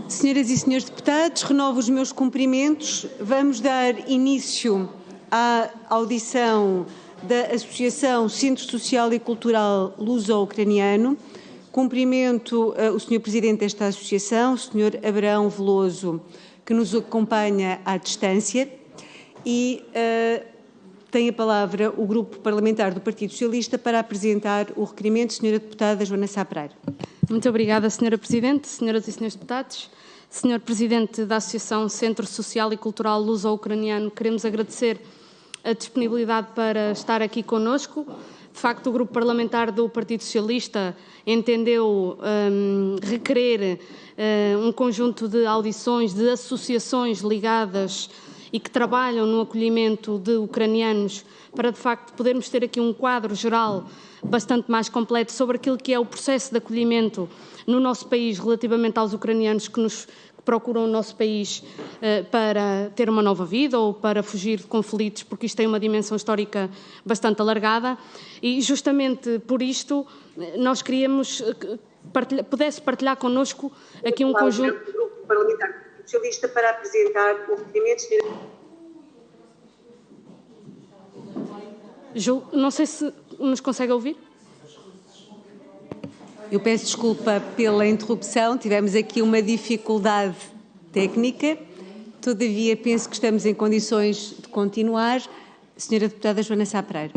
Senhoras e senhores deputados, renovo os meus cumprimentos. Vamos dar início à audição da Associação Centro Social e Cultural Luso-Ucraniano. Cumprimento o Sr. Presidente desta Associação, o Sr. Abraão Veloso, que nos acompanha à distância, e tem a palavra o Grupo Parlamentar do Partido Socialista para apresentar o requerimento. Senhora Deputada Joana Sá Pereira. Muito obrigada, Senhora Presidente, Senhoras e Senhores Deputados. Senhor Presidente da Associação Centro Social e Cultural Luso-Ucraniano, queremos agradecer a disponibilidade para estar aqui conosco. De facto, o Grupo Parlamentar do Partido Socialista entendeu requerer um conjunto de audições de associações ligadas e que trabalham no acolhimento de ucranianos para, de facto, podermos ter aqui um quadro geral bastante mais completo sobre aquilo que é o processo de acolhimento no nosso país relativamente aos ucranianos que procuram o nosso país para ter uma nova vida ou para fugir de conflitos, porque isto tem uma dimensão histórica bastante alargada e justamente por isto nós queríamos que pudesse partilhar connosco aqui um conjunto... O Grupo Parlamentar do Partido Socialista para apresentar o requerimento. Não sei se nos consegue ouvir. Eu peço desculpa pela interrupção, tivemos aqui uma dificuldade técnica, todavia penso que estamos em condições de continuar. Senhora Deputada Joana Sá Pereira.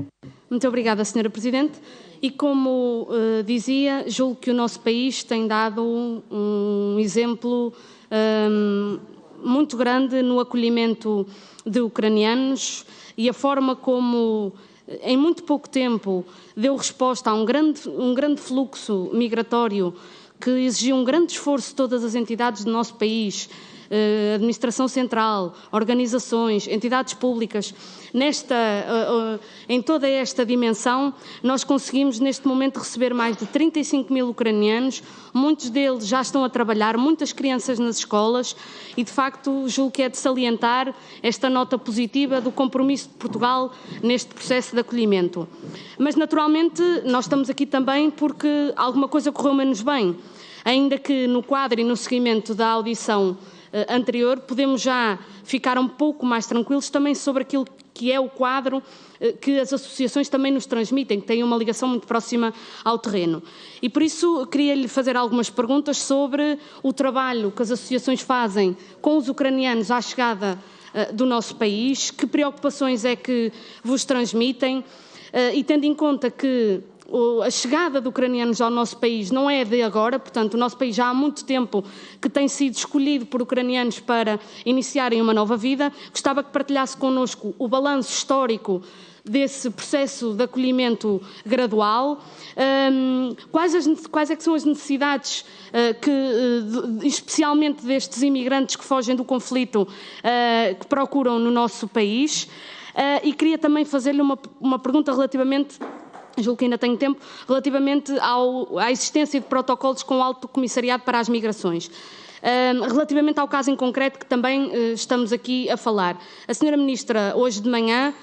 Muito obrigada, Senhora Presidente. E como dizia, julgo que o nosso país tem dado um exemplo muito grande no acolhimento de ucranianos e a forma como em muito pouco tempo deu resposta a um grande fluxo migratório que exigiu um grande esforço de todas as entidades do nosso país, administração central, organizações, entidades públicas. Em toda esta dimensão, nós conseguimos neste momento receber mais de 35 mil ucranianos, muitos deles já estão a trabalhar, muitas crianças nas escolas e, de facto, julgo que é de salientar esta nota positiva do compromisso de Portugal neste processo de acolhimento. Mas, naturalmente, nós estamos aqui também porque alguma coisa correu menos bem, ainda que no quadro e no seguimento da audição anterior, podemos já ficar um pouco mais tranquilos também sobre aquilo que é o quadro que as associações também nos transmitem, que têm uma ligação muito próxima ao terreno. E por isso queria-lhe fazer algumas perguntas sobre o trabalho que as associações fazem com os ucranianos à chegada do nosso país, que preocupações é que vos transmitem, e tendo em conta que a chegada de ucranianos ao nosso país não é de agora, portanto, o nosso país já há muito tempo que tem sido escolhido por ucranianos para iniciarem uma nova vida. Gostava que partilhasse connosco o balanço histórico desse processo de acolhimento gradual, quais é que são as necessidades especialmente destes imigrantes que fogem do conflito, que procuram no nosso país, e queria também fazer-lhe uma pergunta relativamente... julgo que ainda tenho tempo, relativamente à existência de protocolos com o Alto Comissariado para as Migrações. Relativamente ao caso em concreto que também estamos aqui a falar. A Sra. Ministra, hoje de manhã,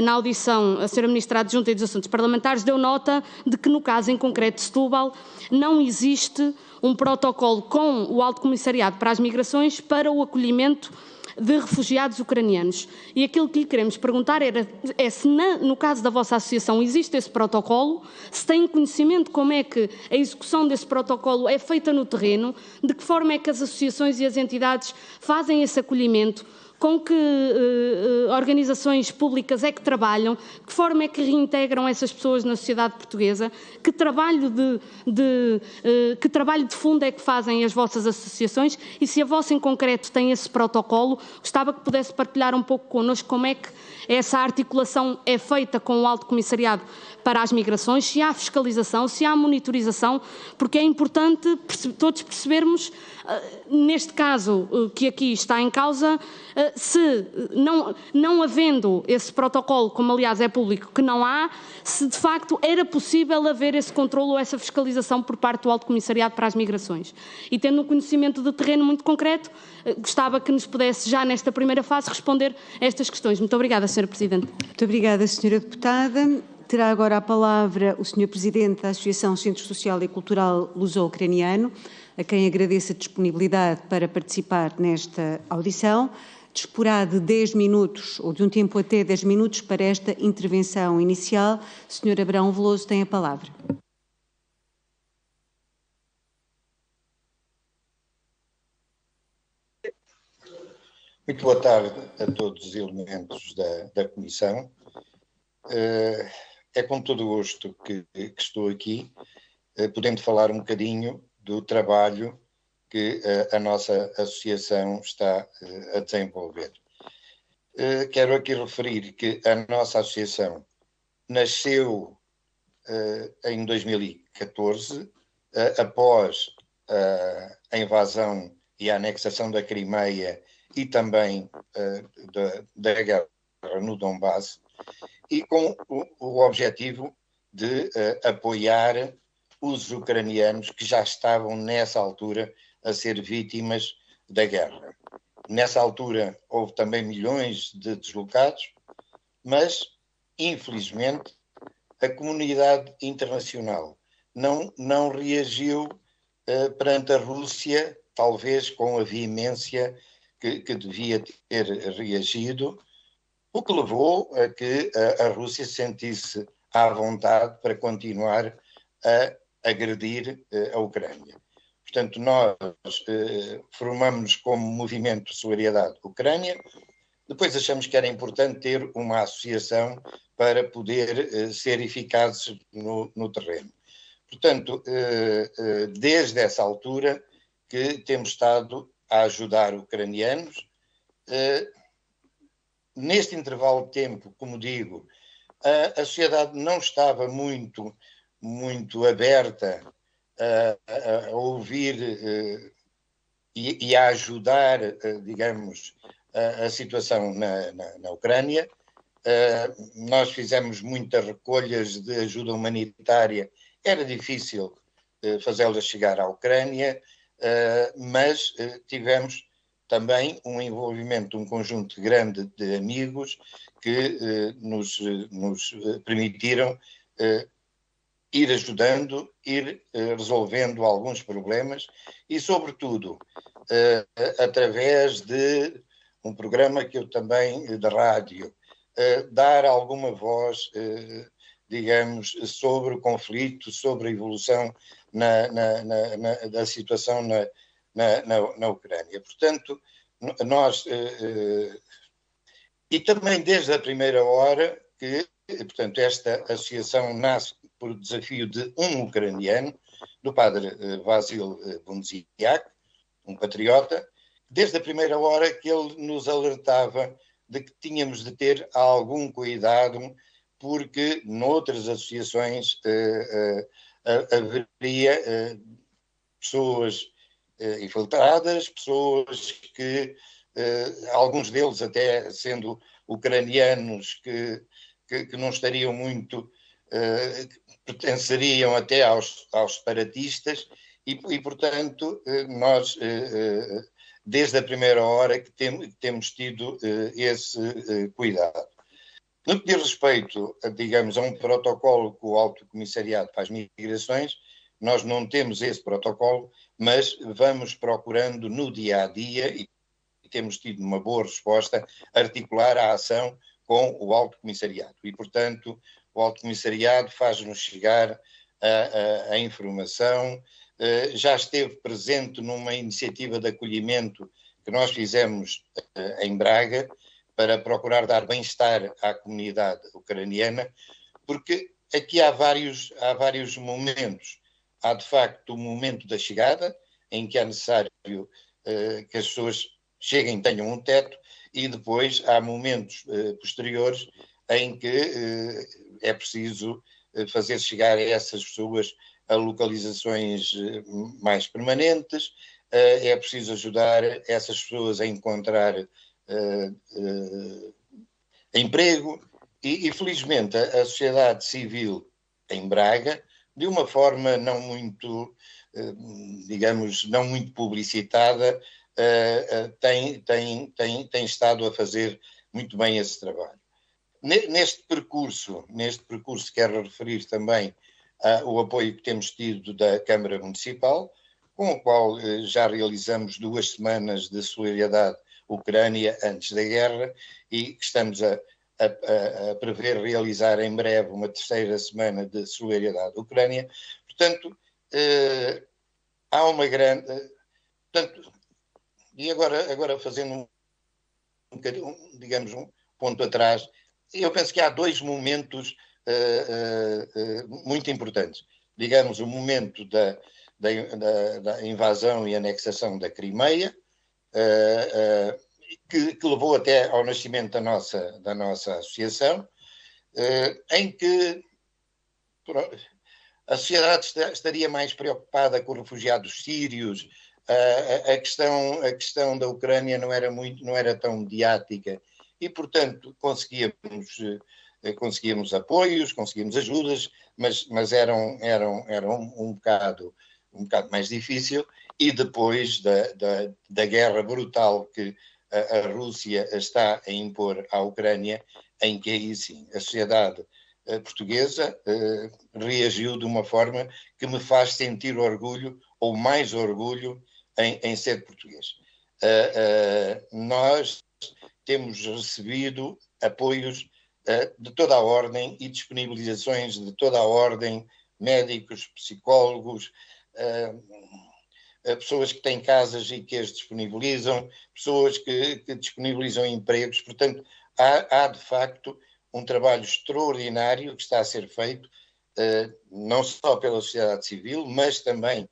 na audição, a Sra. Ministra Adjunta dos Assuntos Parlamentares deu nota de que no caso em concreto de Setúbal não existe um protocolo com o Alto Comissariado para as Migrações para o acolhimento de refugiados ucranianos. E aquilo que lhe queremos perguntar é se no caso da vossa associação existe esse protocolo, se têm conhecimento de como é que a execução desse protocolo é feita no terreno, de que forma é que as associações e as entidades fazem esse acolhimento, com que organizações públicas é que trabalham, de que forma é que reintegram essas pessoas na sociedade portuguesa, que trabalho de fundo é que fazem as vossas associações e se a vossa em concreto tem esse protocolo, gostava que pudesse partilhar um pouco connosco como é que essa articulação é feita com o Alto Comissariado para as Migrações, se há fiscalização, se há monitorização, porque é importante todos percebermos, neste caso que aqui está em causa, se não havendo esse protocolo, como aliás é público que não há, se de facto era possível haver esse controle ou essa fiscalização por parte do Alto Comissariado para as Migrações. E tendo um conhecimento de terreno muito concreto, gostava que nos pudesse já nesta primeira fase responder a estas questões. Muito obrigada, Sra. Presidente. Muito obrigada, Sra. Deputada. Terá agora a palavra o Sr. Presidente da Associação Centro Social e Cultural Luso-Ucraniano, a quem agradeço a disponibilidade para participar nesta audição. Disporá de 10 minutos, ou de um tempo até 10 minutos, para esta intervenção inicial. Sr. Abrão Veloso tem a palavra. Muito boa tarde a todos os elementos da Comissão. É com todo o gosto que estou aqui, podendo falar um bocadinho do trabalho que a nossa associação está a desenvolver. Quero aqui referir que a nossa associação nasceu em 2014, após a invasão e a anexação da Crimeia e também da guerra no Donbass, e com o objetivo de apoiar os ucranianos que já estavam nessa altura a ser vítimas da guerra. Nessa altura houve também milhões de deslocados, mas infelizmente a comunidade internacional não reagiu perante a Rússia, talvez com a veemência que devia ter reagido, o que levou a que a Rússia se sentisse à vontade para continuar a agredir a Ucrânia. Portanto, nós formamos como Movimento de Solidariedade Ucrânia, depois achamos que era importante ter uma associação para poder ser eficazes no terreno. Portanto, desde essa altura que temos estado a ajudar ucranianos. Neste intervalo de tempo, como digo, a sociedade não estava muito aberta a ouvir e a ajudar, digamos, a situação na Ucrânia. Nós fizemos muitas recolhas de ajuda humanitária, era difícil fazê-las chegar à Ucrânia, mas tivemos também um envolvimento, um conjunto grande de amigos que nos permitiram ir ajudando, ir resolvendo alguns problemas e, sobretudo, através de um programa que eu também, de rádio, dar alguma voz, digamos, sobre o conflito, sobre a evolução da situação na Ucrânia. Portanto, nós... e também desde a primeira hora que, portanto, esta associação nasce por desafio de um ucraniano, do padre Vasil Bunziak, um patriota, desde a primeira hora que ele nos alertava de que tínhamos de ter algum cuidado, porque noutras associações haveria pessoas infiltradas, pessoas que, alguns deles até sendo ucranianos, que não estariam muito, pertenceriam até aos separatistas, e portanto, nós, desde a primeira hora, que temos tido esse cuidado. No que diz respeito, digamos, a um protocolo que o Alto Comissariado para as Migrações, nós não temos esse protocolo, mas vamos procurando no dia a dia, e temos tido uma boa resposta, articular a ação com o Alto Comissariado. E, portanto, o Alto Comissariado faz-nos chegar a informação, já esteve presente numa iniciativa de acolhimento que nós fizemos em Braga, para procurar dar bem-estar à comunidade ucraniana, porque aqui há vários momentos. Há, de facto, o momento da chegada, em que é necessário que as pessoas cheguem, tenham um teto, e depois há momentos posteriores em que é preciso fazer chegar a essas pessoas a localizações mais permanentes, é preciso ajudar essas pessoas a encontrar emprego, e felizmente a sociedade civil em Braga, de uma forma não muito, digamos, não muito publicitada, tem estado a fazer muito bem esse trabalho. Neste percurso quero referir também o apoio que temos tido da Câmara Municipal, com o qual já realizamos 2 semanas de solidariedade Ucrânia antes da guerra e que estamos a prever realizar em breve uma 3ª semana de solidariedade Ucrânia. Portanto, há uma grande... Portanto, e agora fazendo digamos, um ponto atrás, eu penso que há 2 momentos muito importantes. Digamos, o momento da invasão e anexação da Crimeia, que levou até ao nascimento da nossa associação, em que a sociedade estaria mais preocupada com os refugiados sírios. A questão da Ucrânia não era tão mediática e, portanto, conseguíamos apoios, conseguíamos ajudas, mas era um bocado mais difícil. E depois da guerra brutal que a Rússia está a impor à Ucrânia, em que aí sim a sociedade portuguesa reagiu de uma forma que me faz sentir orgulho, ou mais orgulho, em ser português. Nós temos recebido apoios de toda a ordem e disponibilizações de toda a ordem, médicos, psicólogos, pessoas que têm casas e que as disponibilizam, pessoas que disponibilizam empregos. Portanto, há de facto um trabalho extraordinário que está a ser feito, não só pela sociedade civil, mas também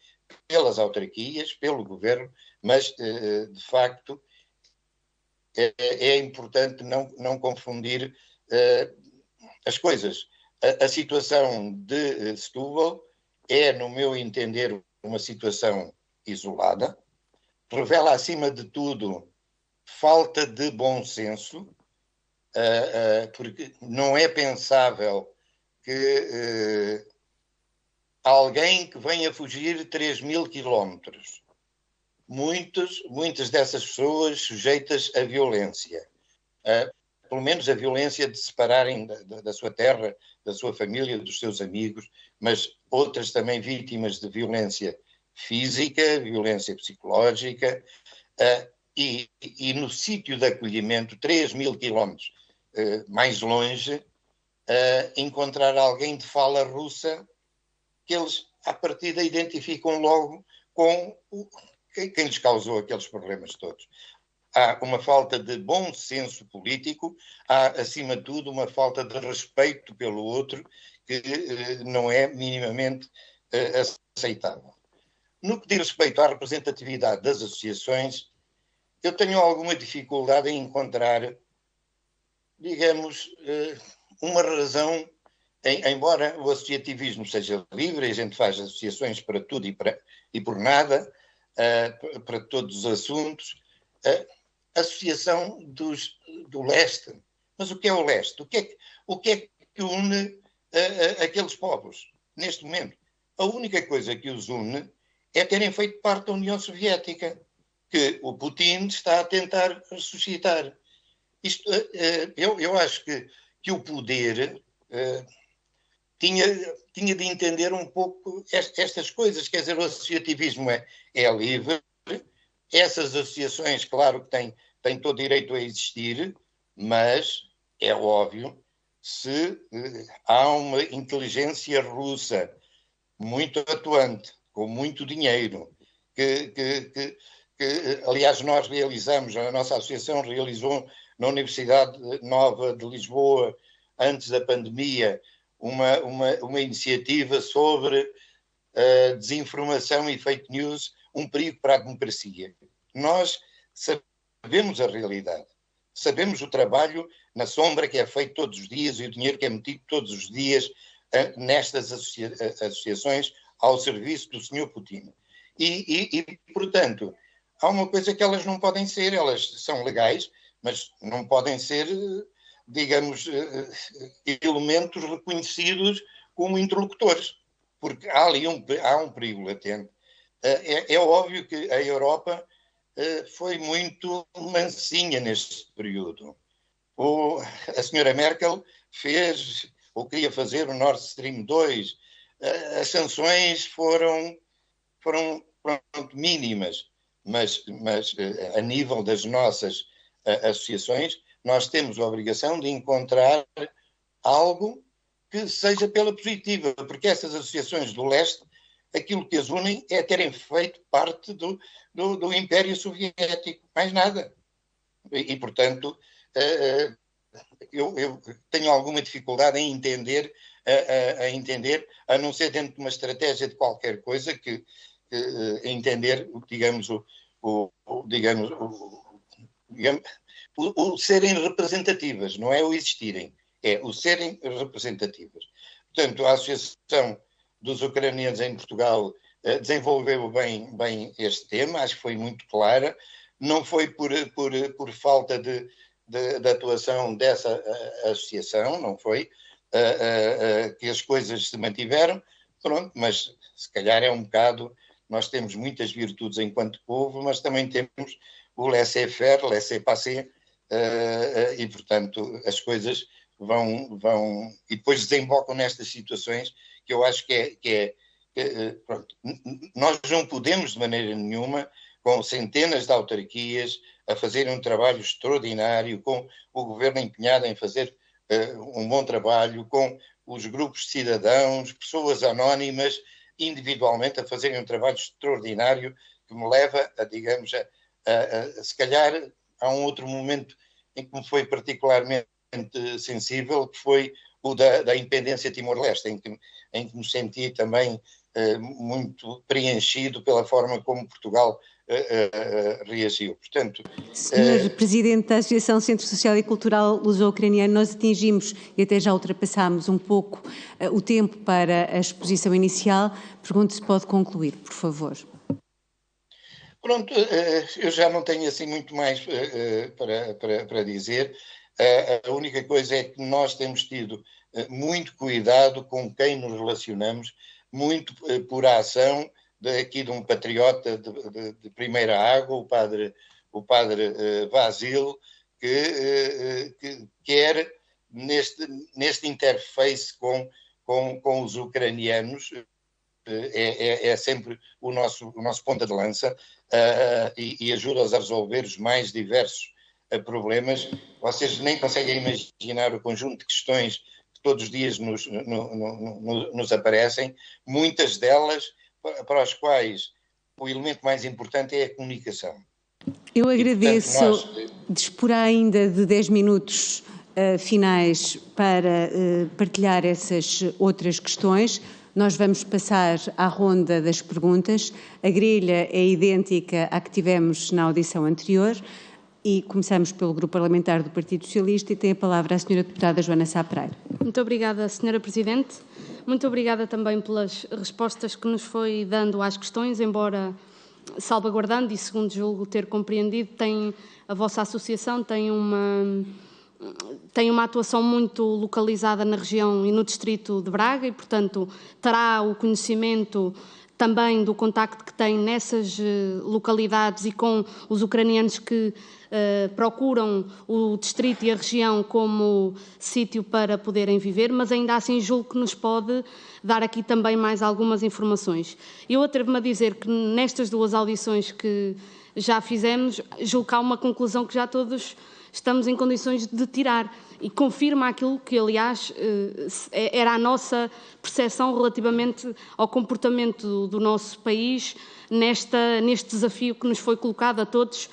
pelas autarquias, pelo governo, mas, de facto, é importante não confundir as coisas. A situação de Setúbal é, no meu entender, uma situação isolada, revela, acima de tudo, falta de bom senso, porque não é pensável que alguém que venha fugir 3.000 quilómetros, muitas dessas pessoas sujeitas à violência, pelo menos a violência de se separarem da sua terra, da sua família, dos seus amigos, mas outras também vítimas de violência física, violência psicológica, e no sítio de acolhimento, 3.000 quilómetros mais longe, encontrar alguém de fala russa que eles, à partida, identificam logo com quem lhes causou aqueles problemas todos. Há uma falta de bom senso político, há, acima de tudo, uma falta de respeito pelo outro que não é minimamente aceitável. No que diz respeito à representatividade das associações, eu tenho alguma dificuldade em encontrar, digamos, uma razão, embora o associativismo seja livre, a gente faz associações para tudo e por nada, para todos os assuntos, associação do leste. Mas o que é o leste? O que é que une aqueles povos neste momento? A única coisa que os une é terem feito parte da União Soviética, que o Putin está a tentar ressuscitar. Eu acho que o poder tinha de entender um pouco estas coisas. Quer dizer, o associativismo é livre, essas associações, claro que têm todo direito a existir, mas é óbvio, se há uma inteligência russa muito atuante, com muito dinheiro, que aliás, nós realizamos, a nossa associação realizou na Universidade Nova de Lisboa, antes da pandemia, uma iniciativa sobre desinformação e fake news, um perigo para a democracia. Nós sabemos a realidade, sabemos o trabalho na sombra que é feito todos os dias e o dinheiro que é metido todos os dias nestas associações ao serviço do Sr. Putin. E, portanto, há uma coisa que elas não podem ser, elas são legais, mas não podem ser, digamos, elementos reconhecidos como interlocutores, porque há um perigo latente. É óbvio que a Europa foi muito mansinha neste período, a senhora Merkel fez ou queria fazer o Nord Stream 2. As sanções foram mínimas, mas a nível das nossas associações, nós temos a obrigação de encontrar algo que seja pela positiva, porque essas associações do leste, aquilo que as unem é terem feito parte do Império Soviético, mais nada. E portanto, eu tenho alguma dificuldade em entender, a não ser dentro de uma estratégia de qualquer coisa, que entender, digamos, o serem representativas, não é o existirem, é o serem representativas. Portanto, a Associação dos Ucranianos em Portugal desenvolveu bem este tema, acho que foi muito clara, não foi por falta de atuação dessa associação, não foi, que as coisas se mantiveram, pronto, mas se calhar é um bocado, nós temos muitas virtudes enquanto povo, mas também temos o laissez-faire, laissez-passer, e portanto as coisas vão e depois desembocam nestas situações que eu acho que pronto, nós não podemos de maneira nenhuma, com centenas de autarquias a fazerem um trabalho extraordinário, com o governo empenhado em fazer um bom trabalho, com os grupos de cidadãos, pessoas anónimas, individualmente a fazerem um trabalho extraordinário, que me leva a, digamos, se calhar há um outro momento em que me foi particularmente sensível, que foi o da independência de Timor-Leste, em que me senti também muito preenchido pela forma como Portugal reagiu. Portanto, Senhor Presidente da Associação Centro Social e Cultural Luso-Ucraniano, nós atingimos e até já ultrapassámos um pouco o tempo para a exposição inicial. Pergunto se pode concluir, por favor. Pronto, eu já não tenho assim muito mais para dizer. A única coisa é que nós temos tido muito cuidado com quem nos relacionamos, muito por a ação aqui de um patriota de primeira água, o padre Vasil, que quer neste interface com os ucranianos, é sempre o nosso ponta de lança, e ajuda-os a resolver os mais diversos problemas. Vocês nem conseguem imaginar o conjunto de questões que todos os dias nos aparecem, muitas delas para as quais o elemento mais importante é a comunicação. Eu agradeço. E, portanto, disporá ainda de 10 minutos finais para partilhar essas outras questões. Nós vamos passar à ronda das perguntas. A grelha é idêntica à que tivemos na audição anterior e começamos pelo Grupo Parlamentar do Partido Socialista e tem a palavra a Sra. Deputada Joana Sá Pereira. Muito obrigada, Sra. Presidente. Muito obrigada também pelas respostas que nos foi dando às questões, embora salvaguardando e, segundo julgo ter compreendido, a vossa associação tem uma atuação muito localizada na região e no distrito de Braga e, portanto, terá o conhecimento também do contacto que tem nessas localidades e com os ucranianos que procuram o distrito e a região como sítio para poderem viver, mas ainda assim julgo que nos pode dar aqui também mais algumas informações. Eu atrevo-me a dizer que nestas duas audições que já fizemos, julgo que há uma conclusão que já todos estamos em condições de tirar e confirma aquilo que, aliás, era a nossa percepção relativamente ao comportamento do nosso país neste desafio que nos foi colocado a todos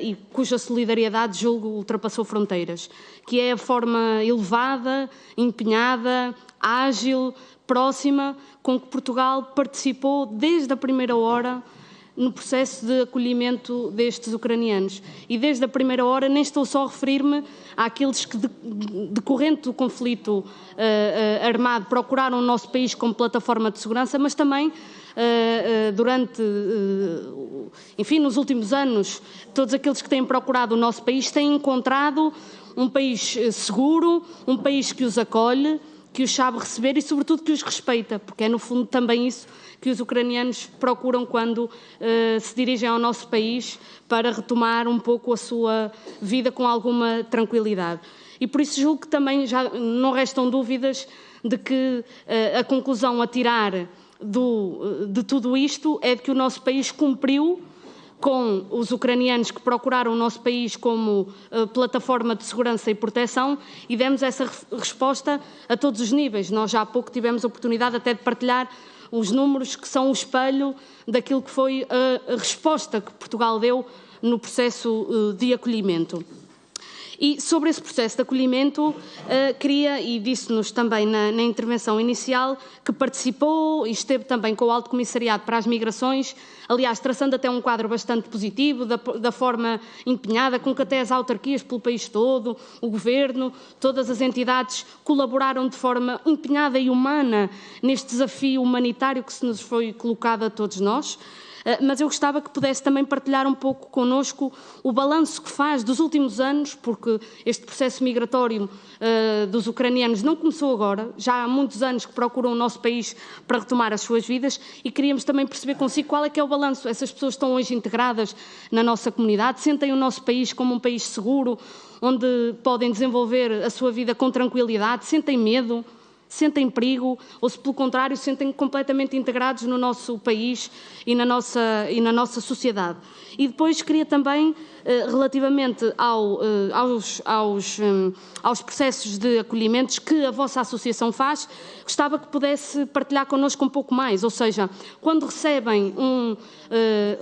e cuja solidariedade, julgo, ultrapassou fronteiras, que é a forma elevada, empenhada, ágil, próxima, com que Portugal participou desde a primeira hora no processo de acolhimento destes ucranianos. E desde a primeira hora nem estou só a referir-me àqueles que, decorrente do conflito armado, procuraram o nosso país como plataforma de segurança, mas também enfim, nos últimos anos, todos aqueles que têm procurado o nosso país têm encontrado um país seguro, um país que os acolhe, que os sabe receber e, sobretudo, que os respeita, porque é, no fundo, também isso que os ucranianos procuram quando se dirigem ao nosso país para retomar um pouco a sua vida com alguma tranquilidade. E por isso julgo que também já não restam dúvidas de que a conclusão a tirar de tudo isto é de que o nosso país cumpriu com os ucranianos que procuraram o nosso país como plataforma de segurança e proteção, e demos essa resposta a todos os níveis. Nós já há pouco tivemos a oportunidade até de partilhar os números que são o espelho daquilo que foi a resposta que Portugal deu no processo de acolhimento. E sobre esse processo de acolhimento, queria, e disse-nos também na intervenção inicial, que participou e esteve também com o Alto Comissariado para as Migrações, aliás, traçando até um quadro bastante positivo, da forma empenhada, com que até as autarquias pelo país todo, o Governo, todas as entidades colaboraram de forma empenhada e humana neste desafio humanitário que se nos foi colocado a todos nós. Mas eu gostava que pudesse também partilhar um pouco connosco o balanço que faz dos últimos anos, porque este processo migratório dos ucranianos não começou agora, já há muitos anos que procuram o nosso país para retomar as suas vidas, e queríamos também perceber consigo qual é que é o balanço. Essas pessoas estão hoje integradas na nossa comunidade, sentem o nosso país como um país seguro, onde podem desenvolver a sua vida com tranquilidade, sentem medo, sentem perigo, ou se pelo contrário sentem completamente integrados no nosso país e na nossa sociedade. E depois queria também, relativamente aos processos de acolhimentos que a vossa associação faz, gostava que pudesse partilhar connosco um pouco mais, ou seja, quando recebem um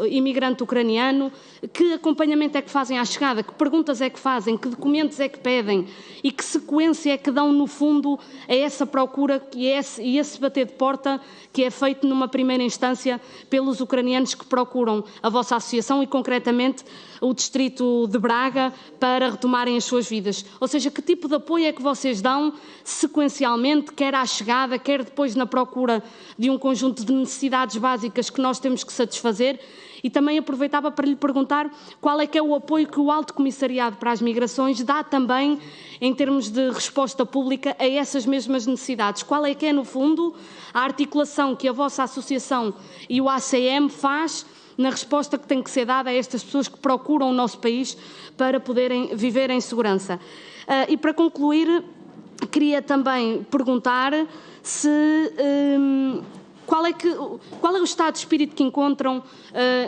imigrante ucraniano, que acompanhamento é que fazem à chegada, que perguntas é que fazem, que documentos é que pedem e que sequência é que dão, no fundo, a essa procura e esse bater de porta que é feito numa primeira instância pelos ucranianos que procuram a vossa associação e, concretamente, o distrito de Braga para retomarem as suas vidas. Ou seja, que tipo de apoio é que vocês dão sequencialmente, quer à chegada, quer depois na procura de um conjunto de necessidades básicas que nós temos que satisfazer? E também aproveitava para lhe perguntar qual é que é o apoio que o Alto Comissariado para as Migrações dá também em termos de resposta pública a essas mesmas necessidades. Qual é que é, no fundo, a articulação que a vossa associação e o ACM faz na resposta que tem que ser dada a estas pessoas que procuram o nosso país para poderem viver em segurança. E para concluir, queria também perguntar se... Qual é o estado de espírito que encontram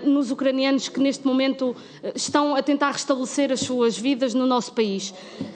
nos ucranianos que neste momento estão a tentar restabelecer as suas vidas no nosso país?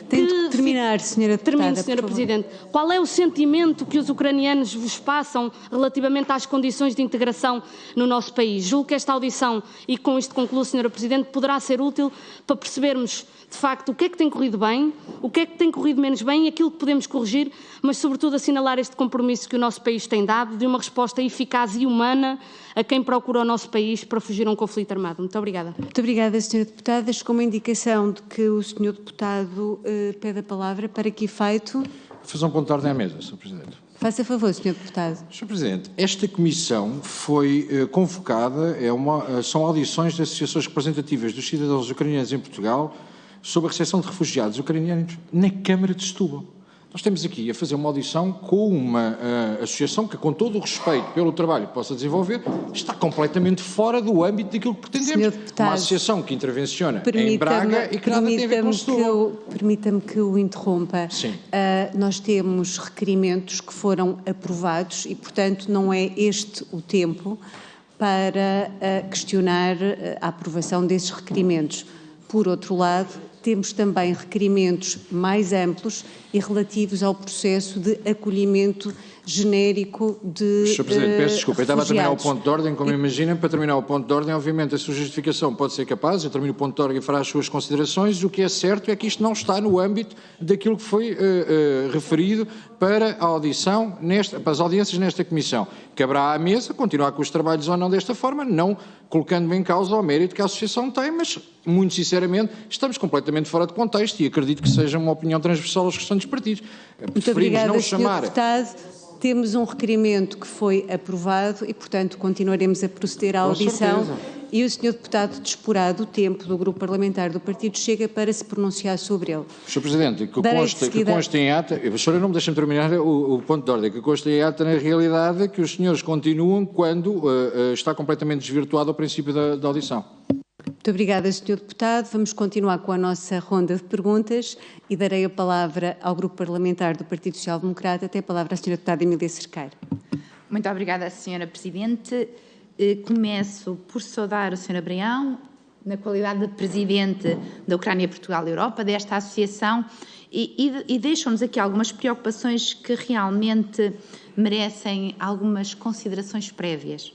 Tento terminar, Sra. Deputada. Termino, Sra. Presidente. Qual é o sentimento que os ucranianos vos passam relativamente às condições de integração no nosso país? Julgo que esta audição, e com isto concluo, Sra. Presidente, poderá ser útil para percebermos, de facto, o que é que tem corrido bem, o que é que tem corrido menos bem, aquilo que podemos corrigir, mas, sobretudo, assinalar este compromisso que o nosso país tem dado de uma resposta eficaz e humana a quem procura o nosso país para fugir a um conflito armado. Muito obrigada. Muito obrigada, Sra. Deputada. Deixo como indicação de que o Sr. Deputado pede a palavra. Para que efeito? Fazer um ponto de ordem à mesa, Sr. Presidente. Faça favor, Sr. Deputado. Sr. Presidente, esta comissão foi convocada, são audições de associações representativas dos cidadãos ucranianos em Portugal sobre a recepção de refugiados ucranianos na Câmara de Setúbal. Nós estamos aqui a fazer uma audição com uma associação que, com todo o respeito pelo trabalho que possa desenvolver, está completamente fora do âmbito daquilo que pretendemos. Uma associação que intervenciona em Braga e que nada tem a ver com Setúbal. Permita-me que o interrompa. Sim. Nós temos requerimentos que foram aprovados e, portanto, não é este o tempo para questionar a aprovação desses requerimentos. Por outro lado, temos também requerimentos mais amplos e relativos ao processo de acolhimento genérico de Sr. Presidente, peço desculpa, eu estava a terminar o refugiados. ponto de ordem, como imagina, para terminar o ponto de ordem, obviamente a sua justificação pode ser capaz, eu termino o ponto de ordem e fará as suas considerações, o que é certo é que isto não está no âmbito daquilo que foi referido para a audição, para as audiências nesta Comissão. Caberá à mesa continuar com os trabalhos ou não desta forma, não colocando em causa o mérito que a Associação tem, mas, muito sinceramente, estamos completamente fora de contexto e acredito que seja uma opinião transversal aos restantes partidos. Muito obrigada, Sr. Deputado. Temos um requerimento que foi aprovado e, portanto, continuaremos a proceder à audição. E o Sr. Deputado disporá do tempo do Grupo Parlamentar do Partido Chega para se pronunciar sobre ele. Sr. Presidente, que conste em ata, a senhora não me deixa terminar o ponto de ordem, que conste em ata, na realidade, que os senhores continuam quando está completamente desvirtuado o princípio da audição. Muito Muito obrigada, Sr. Deputado. Vamos continuar com a nossa ronda de perguntas e darei a palavra ao Grupo Parlamentar do Partido Social Democrata. Tem a palavra a Sra. Deputada Emília Cerqueira. Muito obrigada, Sra. Presidente. Começo por saudar o Sr. Abrahão, na qualidade de Presidente da Ucrânia, Portugal e Europa, desta associação, e deixam-nos aqui algumas preocupações que realmente merecem algumas considerações prévias.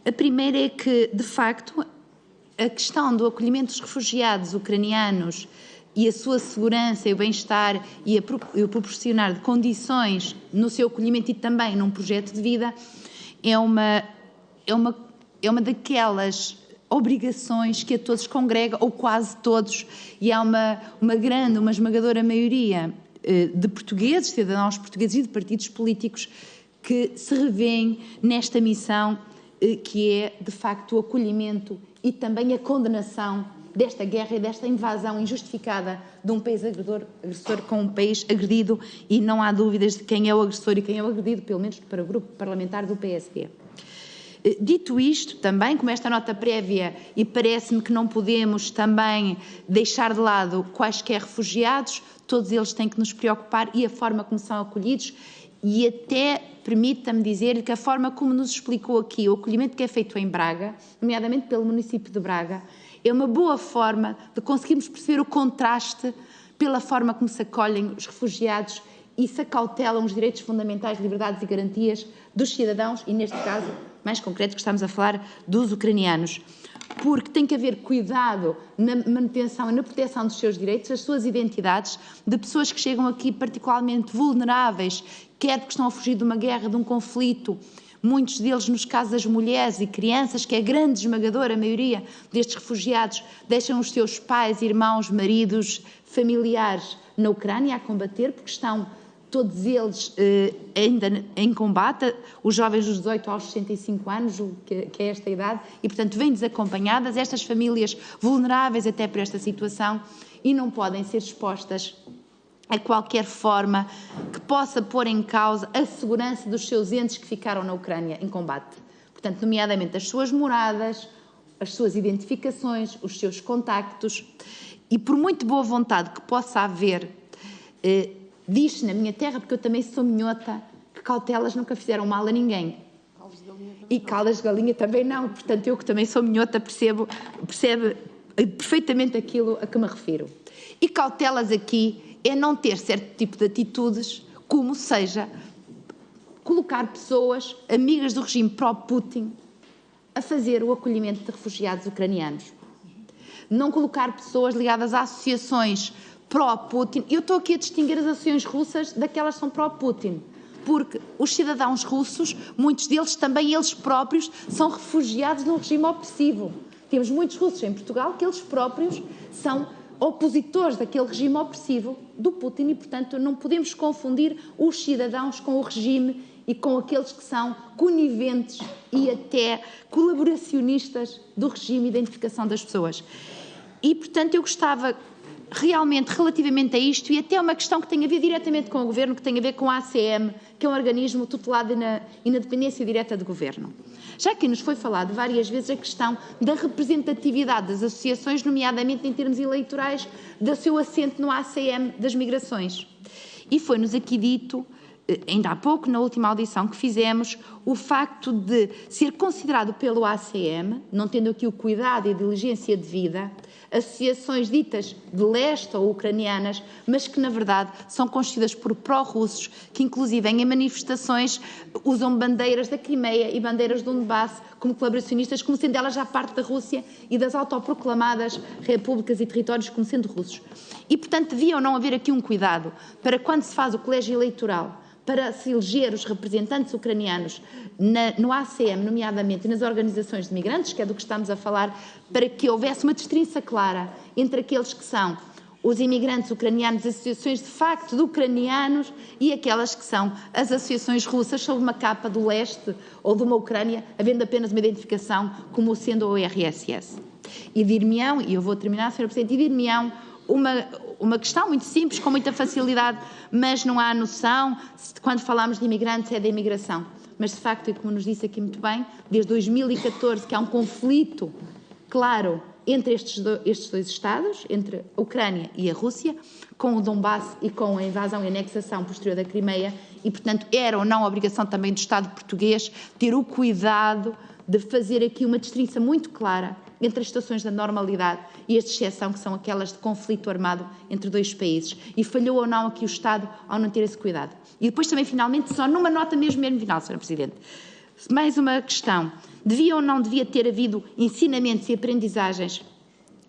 A primeira é que, de facto, a questão do acolhimento dos refugiados ucranianos e a sua segurança e o bem-estar e o proporcionar de condições no seu acolhimento e também num projeto de vida é uma daquelas obrigações que a todos congrega, ou quase todos, e há uma grande, uma esmagadora maioria de portugueses, cidadãos portugueses e de partidos políticos que se revêem nesta missão que é, de facto, o acolhimento e também a condenação desta guerra e desta invasão injustificada de um país agressor com um país agredido, e não há dúvidas de quem é o agressor e quem é o agredido, pelo menos para o grupo parlamentar do PSD. Dito isto, também, como esta nota prévia, e parece-me que não podemos também deixar de lado quaisquer refugiados, todos eles têm que nos preocupar, e a forma como são acolhidos, e até permita-me dizer que a forma como nos explicou aqui o acolhimento que é feito em Braga, nomeadamente pelo município de Braga, é uma boa forma de conseguirmos perceber o contraste pela forma como se acolhem os refugiados e se acautelam os direitos fundamentais, liberdades e garantias dos cidadãos, e neste caso mais concreto que estamos a falar dos ucranianos. Porque tem que haver cuidado na manutenção e na proteção dos seus direitos, das suas identidades, de pessoas que chegam aqui particularmente vulneráveis, quer porque estão a fugir de uma guerra, de um conflito, muitos deles, nos casos das mulheres e crianças, que é a grande esmagadora maioria destes refugiados, deixam os seus pais, irmãos, maridos, familiares na Ucrânia a combater, porque estão todos eles ainda em combate, os jovens dos 18 aos 65 anos, que é esta idade, e portanto vêm desacompanhadas, estas famílias vulneráveis até por esta situação, e não podem ser expostas a qualquer forma que possa pôr em causa a segurança dos seus entes que ficaram na Ucrânia em combate. Portanto, nomeadamente as suas moradas, as suas identificações, os seus contactos, e por muito boa vontade que possa haver, diz-se na minha terra, porque eu também sou minhota, que cautelas nunca fizeram mal a ninguém. E caldas de galinha também não. Portanto, eu que também sou minhota percebe perfeitamente aquilo a que me refiro. E cautelas aqui é não ter certo tipo de atitudes, como seja colocar pessoas amigas do regime pró-Putin a fazer o acolhimento de refugiados ucranianos. Não colocar pessoas ligadas a associações pró-Putin. Eu estou aqui a distinguir as associações russas daquelas que são pró-Putin, porque os cidadãos russos, muitos deles também eles próprios, são refugiados de um regime opressivo. Temos muitos russos em Portugal que eles próprios são opositores daquele regime opressivo do Putin e, portanto, não podemos confundir os cidadãos com o regime e com aqueles que são coniventes e até colaboracionistas do regime e identificação das pessoas. E, portanto, eu gostava realmente, relativamente a isto, e até uma questão que tem a ver diretamente com o Governo, que tem a ver com a ACM, que é um organismo tutelado e na dependência direta do Governo. Já que nos foi falado várias vezes a questão da representatividade das associações, nomeadamente em termos eleitorais, do seu assento no ACM das migrações. E foi-nos aqui dito, ainda há pouco, na última audição que fizemos, o facto de ser considerado pelo ACM, não tendo aqui o cuidado e a diligência devida, associações ditas de leste ou ucranianas, mas que na verdade são constituídas por pró-russos, que inclusive em manifestações usam bandeiras da Crimeia e bandeiras do Donbass como colaboracionistas, como sendo elas já parte da Rússia e das autoproclamadas repúblicas e territórios como sendo russos. E portanto devia ou não haver aqui um cuidado para quando se faz o colégio eleitoral, para se eleger os representantes ucranianos no ACM, nomeadamente nas organizações de migrantes, que é do que estamos a falar, para que houvesse uma distinção clara entre aqueles que são os imigrantes ucranianos, as associações de facto de ucranianos e aquelas que são as associações russas sob uma capa do leste ou de uma Ucrânia, havendo apenas uma identificação como sendo o RSS. E dir-me-ão, e eu vou terminar, Sr. Presidente, e dir-me-ão uma questão muito simples, com muita facilidade, mas não há noção, quando falamos de imigrantes, é da imigração. Mas, de facto, e como nos disse aqui muito bem, desde 2014 que há um conflito claro entre estes dois Estados, entre a Ucrânia e a Rússia, com o Donbass e com a invasão e anexação posterior da Crimeia, e, portanto, era ou não a obrigação também do Estado português ter o cuidado de fazer aqui uma distinção muito clara entre as situações da normalidade e as de exceção, que são aquelas de conflito armado entre dois países. E falhou ou não aqui o Estado ao não ter esse cuidado. E depois também, finalmente, só numa nota mesmo final, Sra. Presidente, mais uma questão. Devia ou não devia ter havido ensinamentos e aprendizagens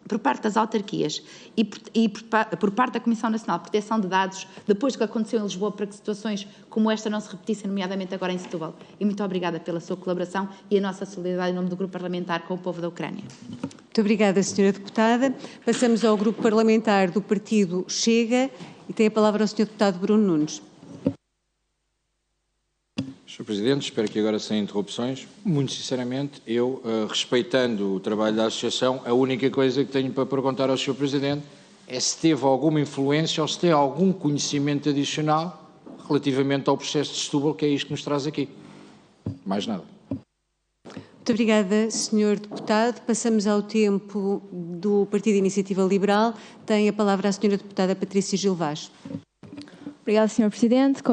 por parte das autarquias e por parte da Comissão Nacional de Proteção de Dados, depois do que aconteceu em Lisboa, para que situações como esta não se repetissem, nomeadamente agora em Setúbal? E muito obrigada pela sua colaboração e a nossa solidariedade em nome do Grupo Parlamentar com o povo da Ucrânia. Muito obrigada, Sra. Deputada. Passamos ao Grupo Parlamentar do Partido Chega e tem a palavra o Sr. Deputado Bruno Nunes. Sr. Presidente, espero que agora sem interrupções. Muito sinceramente, eu, respeitando o trabalho da Associação, a única coisa que tenho para perguntar ao Sr. Presidente é se teve alguma influência ou se tem algum conhecimento adicional relativamente ao processo de Setúbal, que é isto que nos traz aqui. Mais nada. Muito obrigada, Sr. Deputado. Passamos ao tempo do Partido Iniciativa Liberal. Tem a palavra a Sra. Deputada Patrícia Gil Vaz. Obrigada, Sr. Presidente.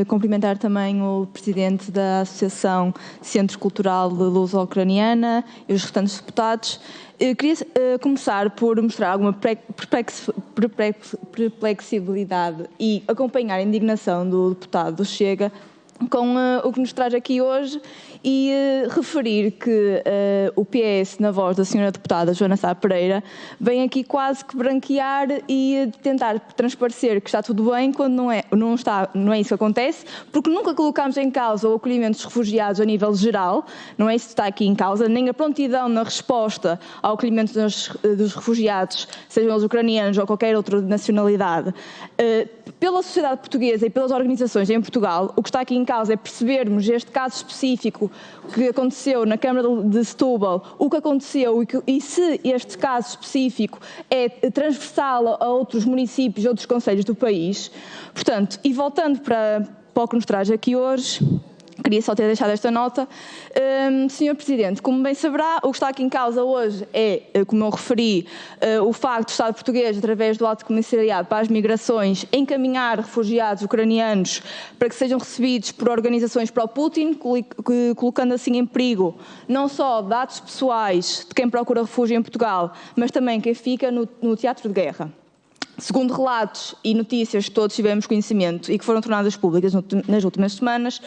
Cumprimentar também o Presidente da Associação Centro Cultural Luso-Ucraniana e os restantes deputados. Queria começar por mostrar alguma perplexibilidade e acompanhar a indignação do deputado do Chega com o que nos traz aqui hoje e referir que o PS, na voz da Sra. Deputada Joana Sá Pereira, vem aqui quase que branquear e tentar transparecer que está tudo bem quando não é isso que acontece, porque nunca colocámos em causa o acolhimento dos refugiados a nível geral, não é isso que está aqui em causa, nem a prontidão na resposta ao acolhimento dos refugiados, sejam os ucranianos ou qualquer outra nacionalidade, pela sociedade portuguesa e pelas organizações em Portugal. O que está aqui em causa é percebermos este caso específico que aconteceu na Câmara de Setúbal, o que aconteceu e se este caso específico é transversal a outros municípios e outros concelhos do país. Portanto, e voltando para o que nos traz aqui hoje, queria só ter deixado esta nota. Sr. Presidente, como bem saberá, o que está aqui em causa hoje é, como eu referi, o facto do Estado português, através do Alto Comissariado para as Migrações, encaminhar refugiados ucranianos para que sejam recebidos por organizações pró-Putin, colocando assim em perigo não só dados pessoais de quem procura refúgio em Portugal, mas também quem fica no teatro de guerra. Segundo relatos e notícias que todos tivemos conhecimento e que foram tornadas públicas nas últimas semanas,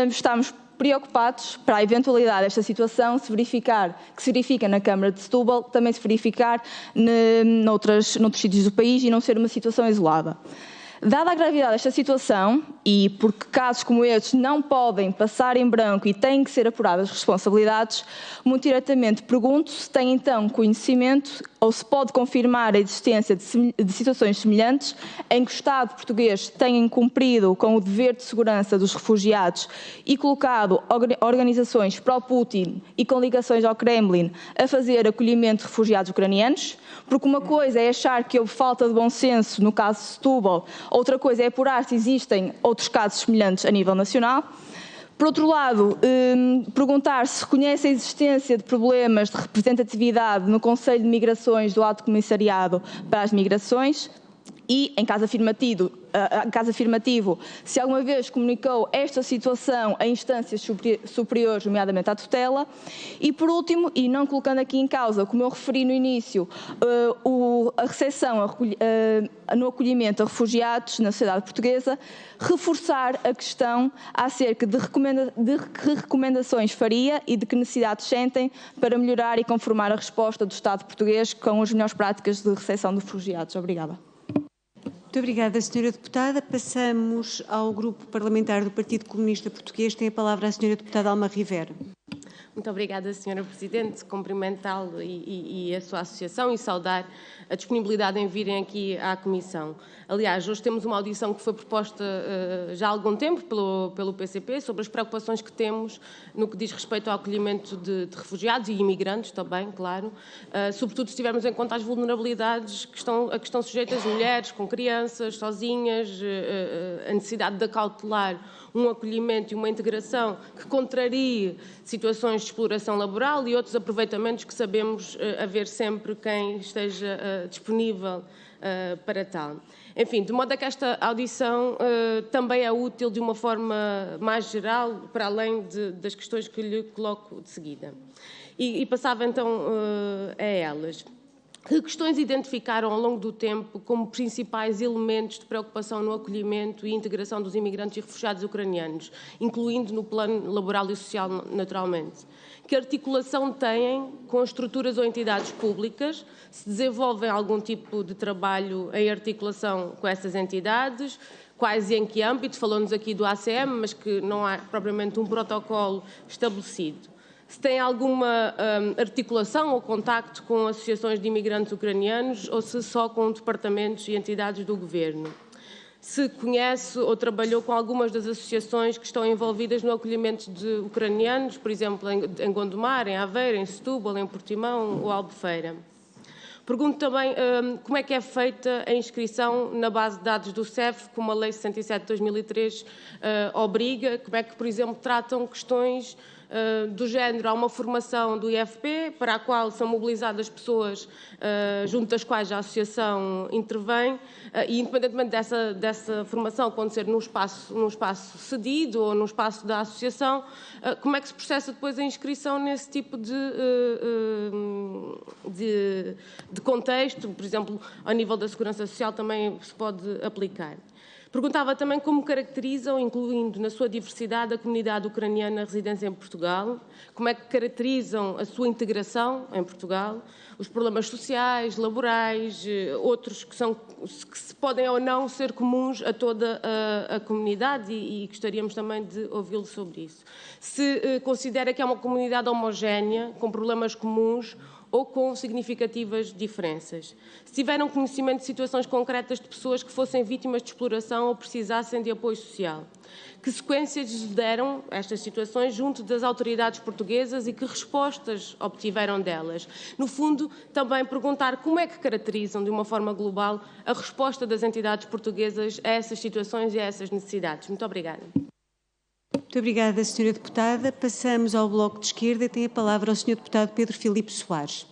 estamos preocupados para a eventualidade desta situação se verifica na Câmara de Setúbal, também se verificar noutros sítios do país e não ser uma situação isolada. Dada a gravidade desta situação, e porque casos como estes não podem passar em branco e têm que ser apuradas as responsabilidades, muito diretamente pergunto se tem então conhecimento ou se pode confirmar a existência de situações semelhantes em que o Estado português tenha cumprido com o dever de segurança dos refugiados e colocado organizações pró-Putin e com ligações ao Kremlin a fazer acolhimento de refugiados ucranianos, porque uma coisa é achar que houve falta de bom senso no caso de Setúbal, outra coisa é apurar se existem outros casos semelhantes a nível nacional. Por outro lado, perguntar se reconhece a existência de problemas de representatividade no Conselho de Migrações do Alto Comissariado para as Migrações e, em caso afirmativo, se alguma vez comunicou esta situação a instâncias superiores, nomeadamente à tutela. E, por último, e não colocando aqui em causa, como eu referi no início, a recepção no acolhimento a refugiados na sociedade portuguesa, reforçar a questão acerca de que recomendações faria e de que necessidades sentem para melhorar e conformar a resposta do Estado português com as melhores práticas de recepção de refugiados. Obrigada. Muito obrigada, Sra. Deputada. Passamos ao Grupo Parlamentar do Partido Comunista Português. Tem a palavra a Sra. Deputada Alma Rivera. Muito obrigada, Sra. Presidente. Cumprimentá-lo e a sua associação e saudar a disponibilidade em virem aqui à Comissão. Aliás, hoje temos uma audição que foi proposta já há algum tempo pelo PCP sobre as preocupações que temos no que diz respeito ao acolhimento de refugiados e imigrantes também, claro, sobretudo se tivermos em conta as vulnerabilidades a que estão sujeitas mulheres com crianças, sozinhas, a necessidade de acautelar um acolhimento e uma integração que contrarie situações exploração laboral e outros aproveitamentos que sabemos haver sempre quem esteja disponível para tal. Enfim, de modo a que esta audição também é útil de uma forma mais geral, para além das questões que lhe coloco de seguida. E passava então a elas. Que questões identificaram ao longo do tempo como principais elementos de preocupação no acolhimento e integração dos imigrantes e refugiados ucranianos, incluindo no plano laboral e social, naturalmente? Que articulação têm com estruturas ou entidades públicas? Se desenvolvem algum tipo de trabalho em articulação com essas entidades? Quais e em que âmbito? Falou-nos aqui do ACM, mas que não há propriamente um protocolo estabelecido. Se tem alguma articulação ou contacto com associações de imigrantes ucranianos ou se só com departamentos e entidades do Governo. Se conhece ou trabalhou com algumas das associações que estão envolvidas no acolhimento de ucranianos, por exemplo, em Gondomar, em Aveiro, em Setúbal, em Portimão ou Albufeira. Pergunto também como é que é feita a inscrição na base de dados do CEF, como a Lei 67 de 2003 obriga, como é que, por exemplo, tratam questões do género. Há uma formação do IFP para a qual são mobilizadas pessoas junto das quais a associação intervém e, independentemente dessa formação acontecer num espaço cedido ou num espaço da associação, como é que se processa depois a inscrição nesse tipo de contexto? Por exemplo, ao nível da Segurança Social também se pode aplicar. Perguntava também como caracterizam, incluindo na sua diversidade, a comunidade ucraniana residente em Portugal, como é que caracterizam a sua integração em Portugal, os problemas sociais, laborais, outros que se podem ou não ser comuns a toda a comunidade e gostaríamos também de ouvi-lo sobre isso. Se considera que é uma comunidade homogénea, com problemas comuns, ou com significativas diferenças. Se tiveram conhecimento de situações concretas de pessoas que fossem vítimas de exploração ou precisassem de apoio social. Que sequências lhes deram estas situações junto das autoridades portuguesas e que respostas obtiveram delas. No fundo, também perguntar como é que caracterizam, de uma forma global, a resposta das entidades portuguesas a essas situações e a essas necessidades. Muito obrigada. Muito obrigada, Sra. Deputada. Passamos ao Bloco de Esquerda e tem a palavra o Sr. Deputado Pedro Filipe Soares.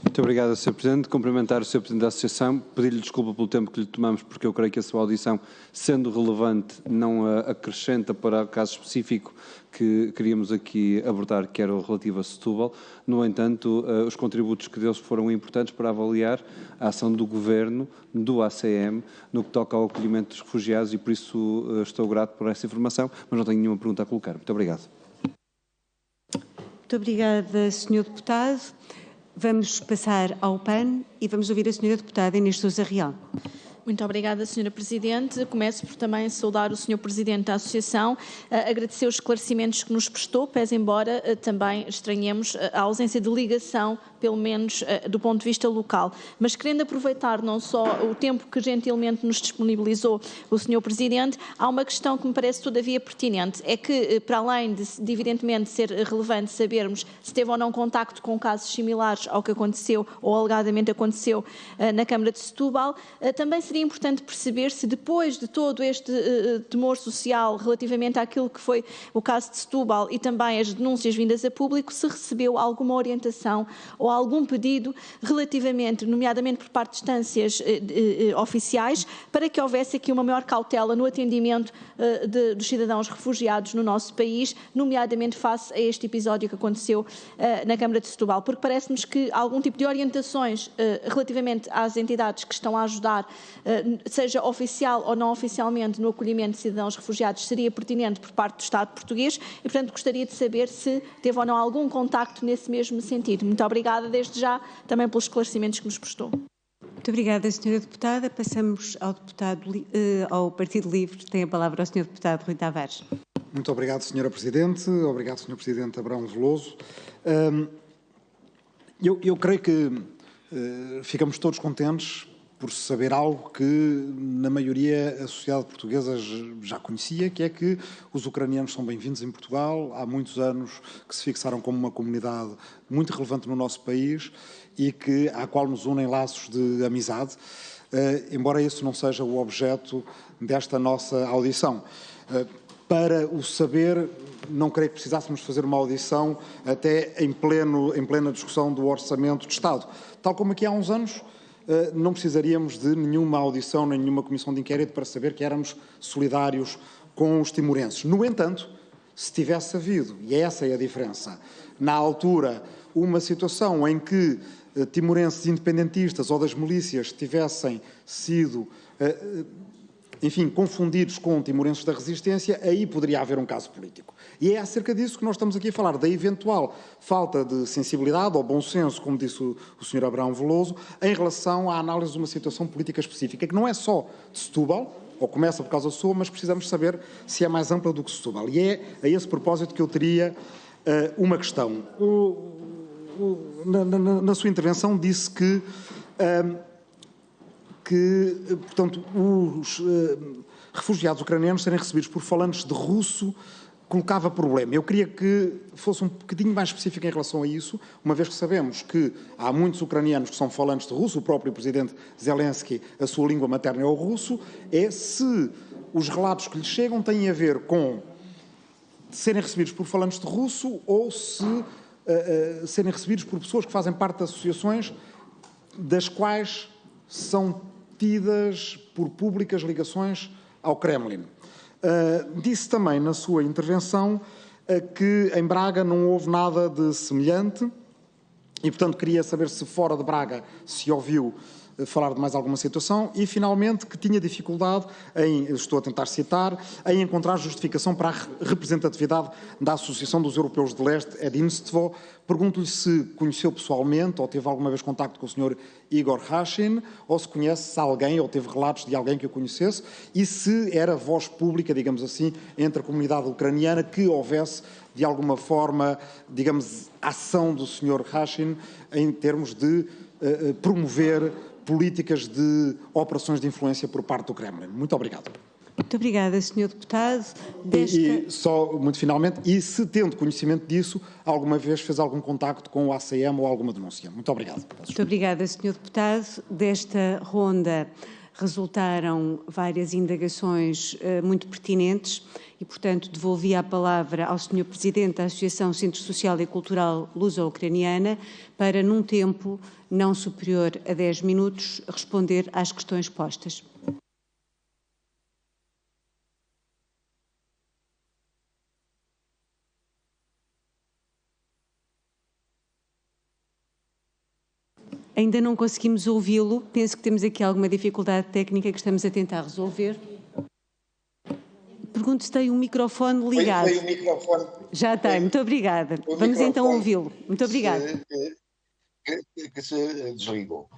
Muito obrigado, Sr. Presidente. Cumprimentar o Sr. Presidente da Associação, pedir-lhe desculpa pelo tempo que lhe tomamos, porque eu creio que a sua audição, sendo relevante, não acrescenta para o caso específico que queríamos aqui abordar, que era o relativo a Setúbal. No entanto, os contributos que deles foram importantes para avaliar a ação do Governo, do ACM, no que toca ao acolhimento dos refugiados e por isso estou grato por essa informação, mas não tenho nenhuma pergunta a colocar. Muito obrigado. Muito obrigada, Sr. Deputado. Vamos passar ao PAN e vamos ouvir a Sra. Deputada Inês Sousa Real. Muito obrigada, Sra. Presidente. Começo por também saudar o Sr. Presidente da Associação, agradecer os esclarecimentos que nos prestou, pese embora também estranhemos a ausência de ligação, pelo menos do ponto de vista local. Mas querendo aproveitar não só o tempo que gentilmente nos disponibilizou o Sr. Presidente, há uma questão que me parece todavia pertinente, é que para além de evidentemente ser relevante sabermos se teve ou não contacto com casos similares ao que aconteceu ou alegadamente aconteceu na Câmara de Setúbal, também seria importante perceber se depois de todo este temor social relativamente àquilo que foi o caso de Setúbal e também as denúncias vindas a público, se recebeu alguma orientação ou algum pedido relativamente, nomeadamente por parte de instâncias oficiais, para que houvesse aqui uma maior cautela no atendimento dos cidadãos refugiados no nosso país, nomeadamente face a este episódio que aconteceu na Câmara de Setúbal, porque parece-nos que algum tipo de orientações relativamente às entidades que estão a ajudar, seja oficial ou não oficialmente, no acolhimento de cidadãos refugiados, seria pertinente por parte do Estado português e, portanto, gostaria de saber se teve ou não algum contacto nesse mesmo sentido. Muito obrigada desde já também pelos esclarecimentos que nos prestou. Muito obrigada, Sra. Deputada. Passamos ao Partido Livre. Tem a palavra o Sr. Deputado Rui Tavares. Muito obrigado, Sra. Presidente. Obrigado, Sr. Presidente Abrão Veloso. Eu creio que ficamos todos contentes por saber algo que, na maioria, a sociedade portuguesa já conhecia, que é que os ucranianos são bem-vindos em Portugal. Há muitos anos que se fixaram como uma comunidade muito relevante no nosso país e à qual nos unem laços de amizade, embora isso não seja o objeto desta nossa audição. para o saber, não creio que precisássemos fazer uma audição até em plena discussão do Orçamento de Estado. Tal como aqui há uns anos, não precisaríamos de nenhuma audição, nem nenhuma comissão de inquérito para saber que éramos solidários com os timorenses. No entanto, se tivesse havido, e essa é a diferença, na altura, uma situação em que timorenses independentistas ou das milícias tivessem sido, enfim, confundidos com timorenses da resistência, aí poderia haver um caso político. E é acerca disso que nós estamos aqui a falar, da eventual falta de sensibilidade ou bom senso, como disse o Sr. Abraão Veloso, em relação à análise de uma situação política específica, que não é só de Setúbal, ou começa por causa de Setúbal, mas precisamos saber se é mais ampla do que Setúbal. E é a esse propósito que eu teria uma questão. Na sua intervenção disse que portanto, os refugiados ucranianos serem recebidos por falantes de russo colocava problema. Eu queria que fosse um bocadinho mais específico em relação a isso, uma vez que sabemos que há muitos ucranianos que são falantes de russo, o próprio presidente Zelensky, a sua língua materna é o russo, é se os relatos que lhes chegam têm a ver com serem recebidos por falantes de russo ou se serem recebidos por pessoas que fazem parte de associações das quais são tidas por públicas ligações ao Kremlin. Disse também na sua intervenção que em Braga não houve nada de semelhante e, portanto, queria saber se fora de Braga se ouviu falar de mais alguma situação e, finalmente, que tinha dificuldade em, estou a tentar citar, em encontrar justificação para a representatividade da Associação dos Europeus de Leste, Edinstvo. Pergunto-lhe se conheceu pessoalmente ou teve alguma vez contacto com o Sr. Igor Hashin, ou se conhece alguém ou teve relatos de alguém que o conhecesse, e se era voz pública, digamos assim, entre a comunidade ucraniana, que houvesse, de alguma forma, digamos, ação do Sr. Hashin em termos de promover políticas de operações de influência por parte do Kremlin. Muito obrigado. Muito obrigada, Sr. Deputado. E só, muito finalmente, e se tendo conhecimento disso, alguma vez fez algum contacto com o ACM ou alguma denúncia? Muito obrigado. Muito obrigada, Sr. Deputado. Desta ronda resultaram várias indagações muito pertinentes e, portanto, devolvi a palavra ao Sr. Presidente da Associação Centro Social e Cultural Luso-Ucraniana para, num tempo não superior a 10 minutos, responder às questões postas. Ainda não conseguimos ouvi-lo. Penso que temos aqui alguma dificuldade técnica que estamos a tentar resolver. Pergunto se tem um microfone ligado. Foi o microfone. Já tem, muito obrigada. Vamos então ouvi-lo. Muito obrigada. Que se desligou.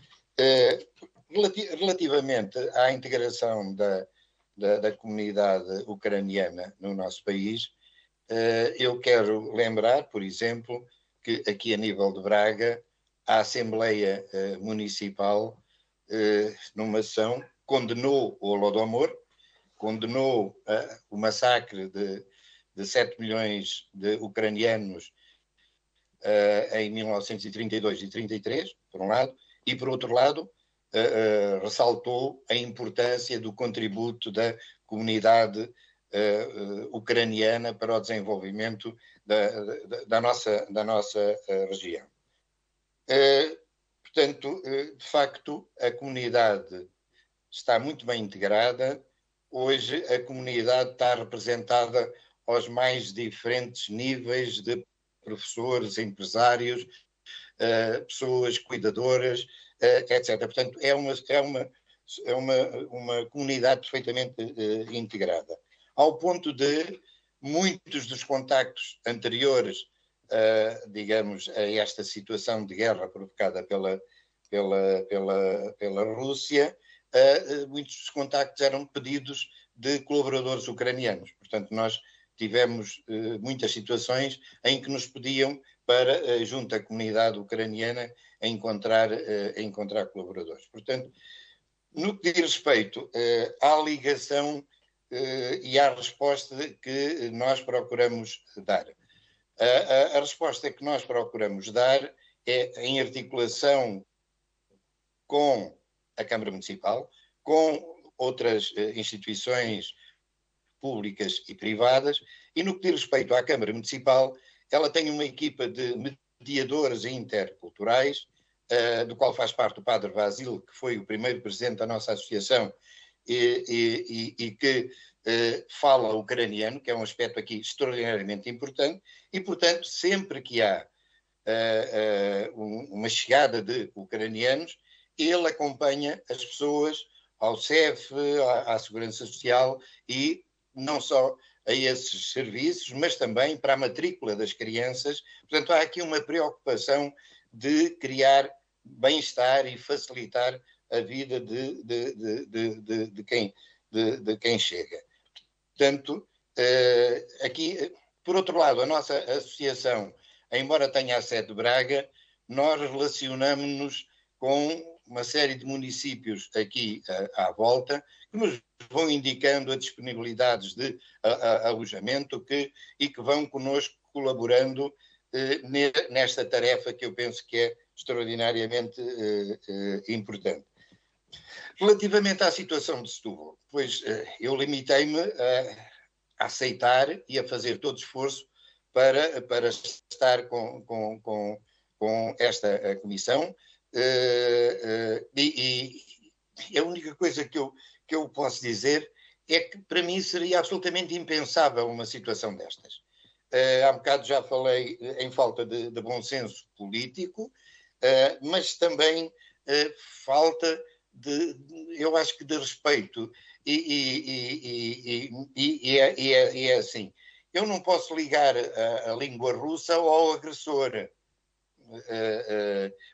Relativamente à integração da comunidade ucraniana no nosso país, eu quero lembrar, por exemplo, que aqui a nível de Braga, a Assembleia Municipal, numa ação, condenou o Holodomor, condenou o massacre de 7 milhões de ucranianos em 1932 e 33, por um lado, e por outro lado, ressaltou a importância do contributo da comunidade ucraniana para o desenvolvimento da nossa região. Portanto, de facto, a comunidade está muito bem integrada. Hoje a comunidade está representada aos mais diferentes níveis de professores, empresários, pessoas cuidadoras, etc. Portanto, é uma comunidade perfeitamente integrada. Ao ponto de muitos dos contactos anteriores, digamos, a esta situação de guerra provocada pela Rússia, muitos dos contactos eram pedidos de colaboradores ucranianos. Portanto, nós tivemos muitas situações em que nos pediam para, junto à comunidade ucraniana, encontrar colaboradores. Portanto, no que diz respeito à ligação e à resposta que nós procuramos dar. A resposta que nós procuramos dar é em articulação com a Câmara Municipal, com outras instituições públicas e privadas, e no que diz respeito à Câmara Municipal, ela tem uma equipa de mediadores interculturais, do qual faz parte o Padre Basílio, que foi o primeiro presidente da nossa associação e que fala ucraniano, que é um aspecto aqui extraordinariamente importante, e, portanto, sempre que há uma chegada de ucranianos, ele acompanha as pessoas ao CEF, à Segurança Social e não só a esses serviços, mas também para a matrícula das crianças. Portanto, há aqui uma preocupação de criar bem-estar e facilitar a vida de quem chega. Portanto, aqui, por outro lado, a nossa associação, embora tenha a sede de Braga, nós relacionamos-nos com uma série de municípios aqui à volta, que nos vão indicando a disponibilidades de alojamento e que vão connosco colaborando nesta tarefa que eu penso que é extraordinariamente importante. Relativamente à situação de Setúbal, pois eu limitei-me a aceitar e a fazer todo esforço para estar com esta comissão, e a única coisa que eu posso dizer é que para mim seria absolutamente impensável uma situação destas. Há bocado já falei em falta de bom senso político, mas também falta eu acho que de respeito, e é assim, eu não posso ligar a língua russa ao agressor,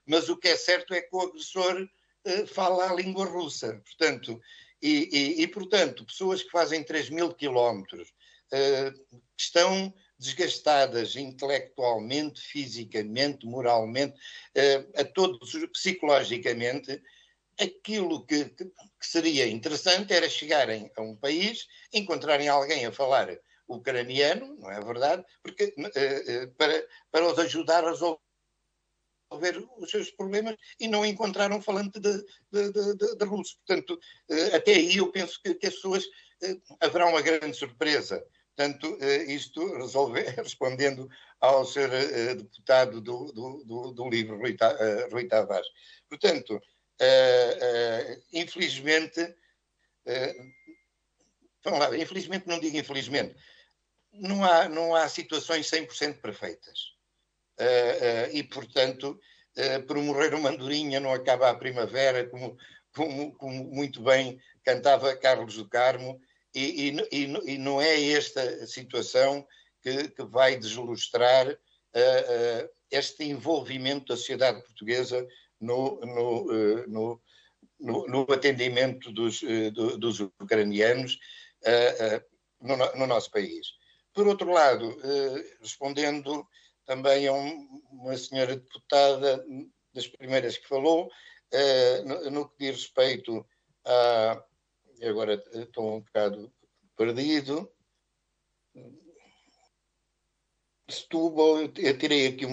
mas o que é certo é que o agressor fala a língua russa, portanto, portanto, pessoas que fazem 3.000 quilómetros, que estão desgastadas intelectualmente, fisicamente, moralmente, a todos psicologicamente, aquilo que seria interessante era chegarem a um país, encontrarem alguém a falar ucraniano, não é verdade? Porque, para os ajudar a resolver os seus problemas, e não encontrar um falante de russo. Portanto, até aí eu penso que as pessoas haverá uma grande surpresa. Portanto, isto respondendo ao Sr. Deputado do LIVRE, Rui Tavares. Portanto, infelizmente, vamos lá, infelizmente não digo infelizmente, não há situações 100% perfeitas. E, portanto, por morrer uma andorinha não acaba a primavera, como muito bem cantava Carlos do Carmo, e não é esta situação que vai deslustrar este envolvimento da sociedade portuguesa no atendimento dos ucranianos no nosso país. Por outro lado, respondendo também a uma senhora deputada das primeiras que falou, no que diz respeito a... Agora estou um bocado perdido. Setúbal, eu tirei aqui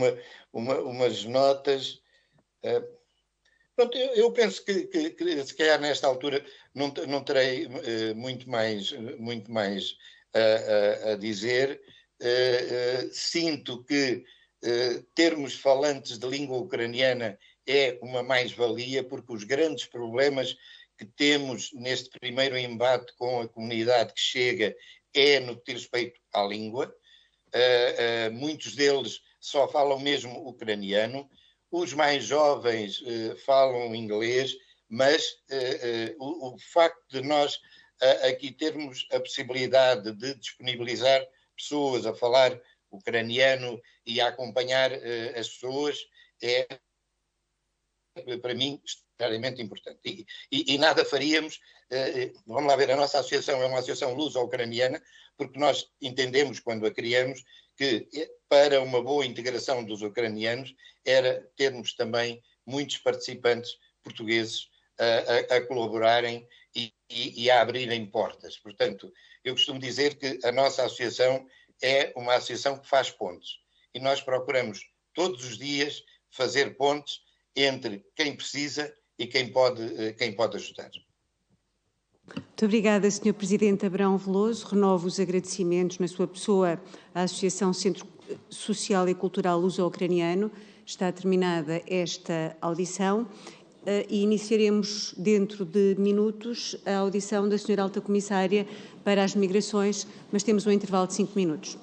umas notas. Pronto, eu penso que se calhar nesta altura não terei muito mais a dizer. Sinto que termos falantes de língua ucraniana é uma mais-valia, porque os grandes problemas que temos neste primeiro embate com a comunidade que chega é no que diz respeito à língua. Muitos deles só falam mesmo ucraniano. Os mais jovens falam inglês, mas o facto de nós aqui termos a possibilidade de disponibilizar pessoas a falar ucraniano e a acompanhar as pessoas é, para mim, extremamente importante. E nada faríamos, vamos lá ver, a nossa associação é uma associação luso-ucraniana, porque nós entendemos, quando a criamos, que para uma boa integração dos ucranianos era termos também muitos participantes portugueses a colaborarem e a abrirem portas. Portanto, eu costumo dizer que a nossa associação é uma associação que faz pontes, e nós procuramos todos os dias fazer pontes entre quem precisa e quem pode ajudar. Muito obrigada, Sr. Presidente Abrão Veloso. Renovo os agradecimentos na sua pessoa à Associação Centro Social e Cultural Luso-Ucraniano. Está terminada esta audição e iniciaremos dentro de minutos a audição da Sra. Alta Comissária para as Migrações, mas temos um intervalo de 5 minutos.